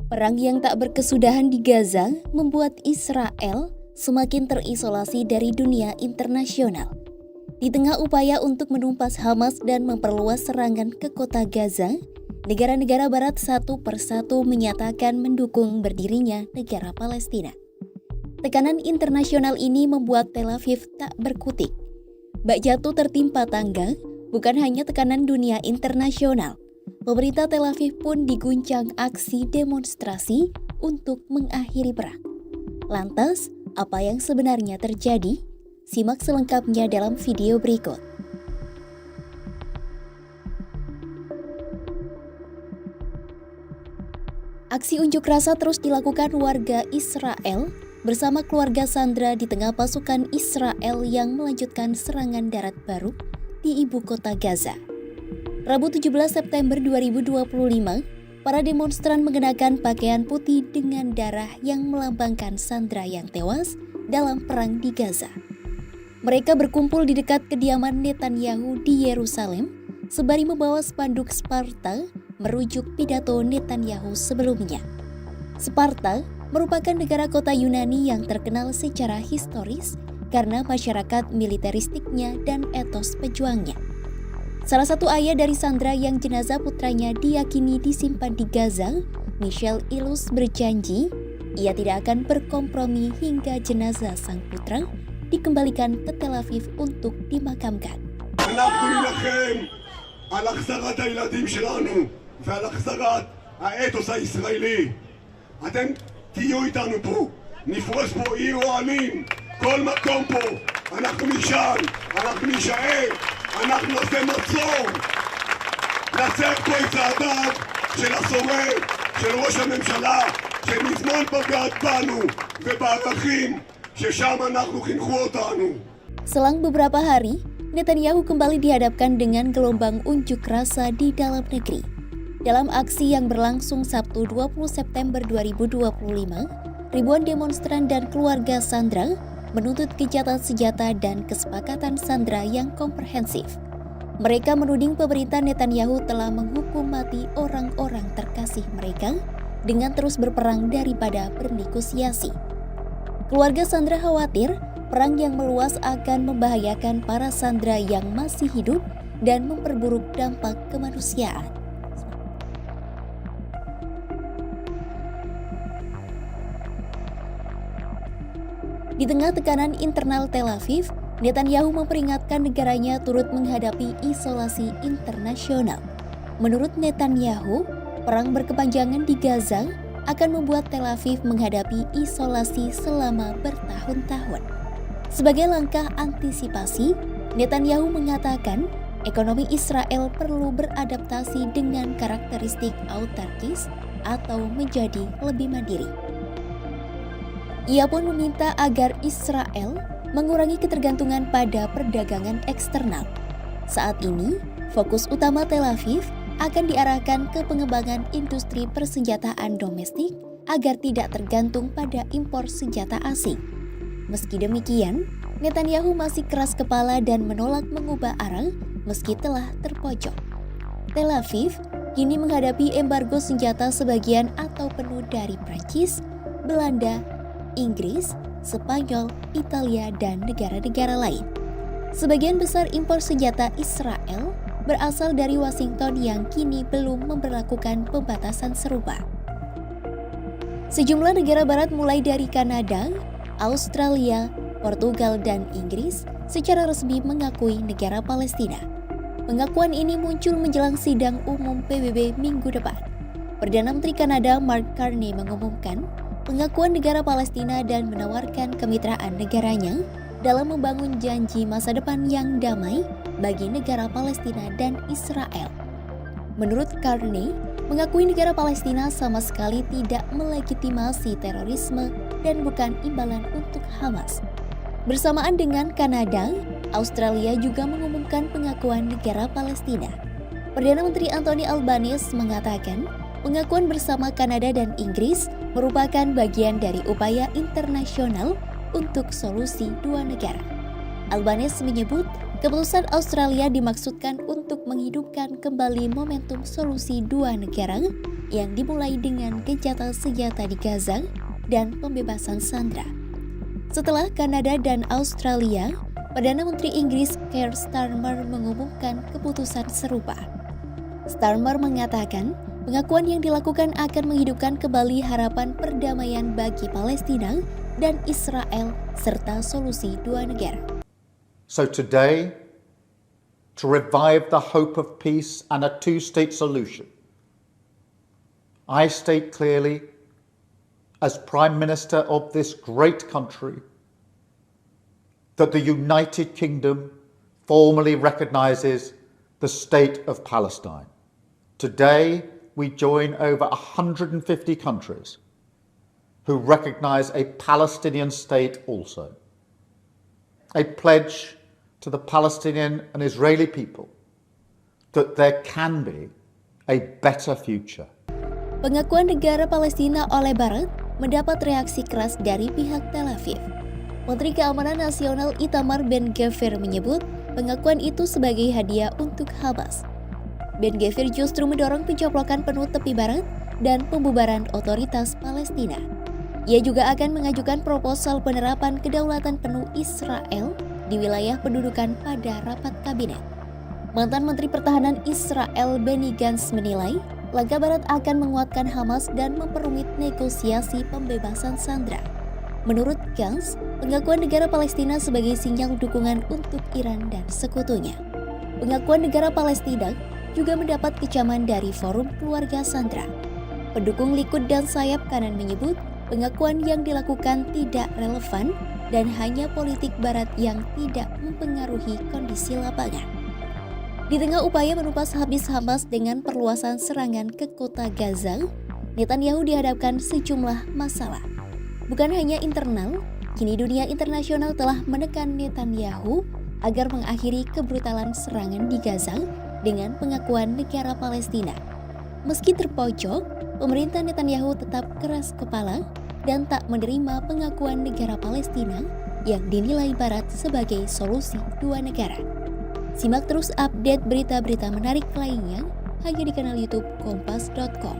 Perang yang tak berkesudahan di Gaza membuat Israel semakin terisolasi dari dunia internasional. Di tengah upaya untuk menumpas Hamas dan memperluas serangan ke kota Gaza, negara-negara barat satu persatu menyatakan mendukung berdirinya negara Palestina. Tekanan internasional ini membuat Tel Aviv tak berkutik. Bak jatuh tertimpa tangga bukan hanya tekanan dunia internasional. Pemerintah Tel Aviv pun diguncang aksi demonstrasi untuk mengakhiri perang. Lantas, apa yang sebenarnya terjadi? Simak selengkapnya dalam video berikut. Aksi unjuk rasa terus dilakukan warga Israel bersama keluarga sandera di tengah pasukan Israel yang melanjutkan serangan darat baru di ibu kota Gaza. Rabu 17 September 2025, para demonstran mengenakan pakaian putih dengan darah yang melambangkan sandera yang tewas dalam perang di Gaza. Mereka berkumpul di dekat kediaman Netanyahu di Yerusalem, sembari membawa spanduk Sparta merujuk pidato Netanyahu sebelumnya. Sparta merupakan negara kota Yunani yang terkenal secara historis karena masyarakat militeristiknya dan etos pejuangnya. Salah satu ayah dari sandera yang jenazah putranya diyakini disimpan di Gaza, Michel Ilus berjanji ia tidak akan berkompromi hingga jenazah sang putra dikembalikan ke Tel Aviv untuk dimakamkan. אנחנו נילחם על החזרת הילדים שלנו ועל החזרת האתוס הישראלי. אתם תהיו איתנו פה, נפרוס פה עיר אוהלים, כל מקום פה, אנחנו נשאל, אנחנו נישאר, אנחנו נעשה מצור, נעצר פה את צעדיו של השורד, של ראש הממשלה, שמזמן בגד בנו ובערכים ששם אנחנו חינכו אותנו. Selang beberapa hari, Netanyahu kembali dihadapkan dengan gelombang unjuk rasa di dalam negeri. Dalam aksi yang berlangsung Sabtu 20 September 2025, ribuan demonstran dan keluarga sandera menuntut gencatan senjata dan kesepakatan sandera yang komprehensif. Mereka menuding pemerintah Netanyahu telah menghukum mati orang-orang terkasih mereka dengan terus berperang daripada bernegosiasi. Keluarga sandera khawatir perang yang meluas akan membahayakan para sandera yang masih hidup dan memperburuk dampak kemanusiaan. Di tengah tekanan internal Tel Aviv, Netanyahu memperingatkan negaranya turut menghadapi isolasi internasional. Menurut Netanyahu, perang berkepanjangan di Gaza akan membuat Tel Aviv menghadapi isolasi selama bertahun-tahun. Sebagai langkah antisipasi, Netanyahu mengatakan ekonomi Israel perlu beradaptasi dengan karakteristik autarkis atau menjadi lebih mandiri. Ia pun meminta agar Israel mengurangi ketergantungan pada perdagangan eksternal. Saat ini, fokus utama Tel Aviv akan diarahkan ke pengembangan industri persenjataan domestik agar tidak tergantung pada impor senjata asing. Meski demikian, Netanyahu masih keras kepala dan menolak mengubah arah meski telah terpojok. Tel Aviv kini menghadapi embargo senjata sebagian atau penuh dari Prancis, Belanda, Inggris, Spanyol, Italia, dan negara-negara lain. Sebagian besar impor senjata Israel berasal dari Washington yang kini belum memberlakukan pembatasan serupa. Sejumlah negara barat mulai dari Kanada, Australia, Portugal, dan Inggris secara resmi mengakui negara Palestina. Pengakuan ini muncul menjelang sidang umum PBB minggu depan. Perdana Menteri Kanada Mark Carney mengumumkan pengakuan negara Palestina dan menawarkan kemitraan negaranya dalam membangun janji masa depan yang damai bagi negara Palestina dan Israel. Menurut Carney, mengakui negara Palestina sama sekali tidak melegitimasi terorisme dan bukan imbalan untuk Hamas. Bersamaan dengan Kanada, Australia juga mengumumkan pengakuan negara Palestina. Perdana Menteri Anthony Albanese mengatakan, pengakuan bersama Kanada dan Inggris merupakan bagian dari upaya internasional untuk solusi dua negara. Albanese menyebut keputusan Australia dimaksudkan untuk menghidupkan kembali momentum solusi dua negara yang dimulai dengan gencatan senjata di Gaza dan pembebasan sandera. Setelah Kanada dan Australia, Perdana Menteri Inggris Keir Starmer mengumumkan keputusan serupa. Starmer mengatakan pengakuan yang dilakukan akan menghidupkan kembali harapan perdamaian bagi Palestina dan Israel serta solusi dua negara. So today, to revive the hope of peace and a two-state solution, I state clearly, as Prime Minister of this great country, that the United Kingdom formally recognises the State of Palestine. Today, we join over 150 countries who recognise a Palestinian state also. A pledge to the Palestinian and Israeli people that there can be a better future. Pengakuan negara Palestina oleh Barat mendapat reaksi keras dari pihak Tel Aviv. Menteri Keamanan Nasional Itamar Ben-Gvir menyebut pengakuan itu sebagai hadiah untuk Hamas. Ben-Gvir justru mendorong pencoplokan penuh tepi barat dan pembubaran otoritas Palestina. Ia juga akan mengajukan proposal penerapan kedaulatan penuh Israel di wilayah pendudukan pada rapat kabinet. Mantan Menteri Pertahanan Israel Benny Gantz menilai langkah Barat akan menguatkan Hamas dan memperumit negosiasi pembebasan sandera. Menurut Gantz, pengakuan negara Palestina sebagai sinyal dukungan untuk Iran dan sekutunya. Pengakuan negara Palestina juga mendapat kecaman dari Forum Keluarga Sandera. Pendukung Likud dan sayap kanan menyebut pengakuan yang dilakukan tidak relevan dan hanya politik Barat yang tidak mempengaruhi kondisi lapangan. Di tengah upaya menumpas habis Hamas dengan perluasan serangan ke kota Gaza, Netanyahu dihadapkan sejumlah masalah. Bukan hanya internal, kini dunia internasional telah menekan Netanyahu agar mengakhiri kebrutalan serangan di Gaza dengan pengakuan negara Palestina. Meski terpojok, pemerintah Netanyahu tetap keras kepala dan tak menerima pengakuan negara Palestina yang dinilai Barat sebagai solusi dua negara. Simak terus update berita-berita menarik lainnya hanya di kanal YouTube Kompas.com.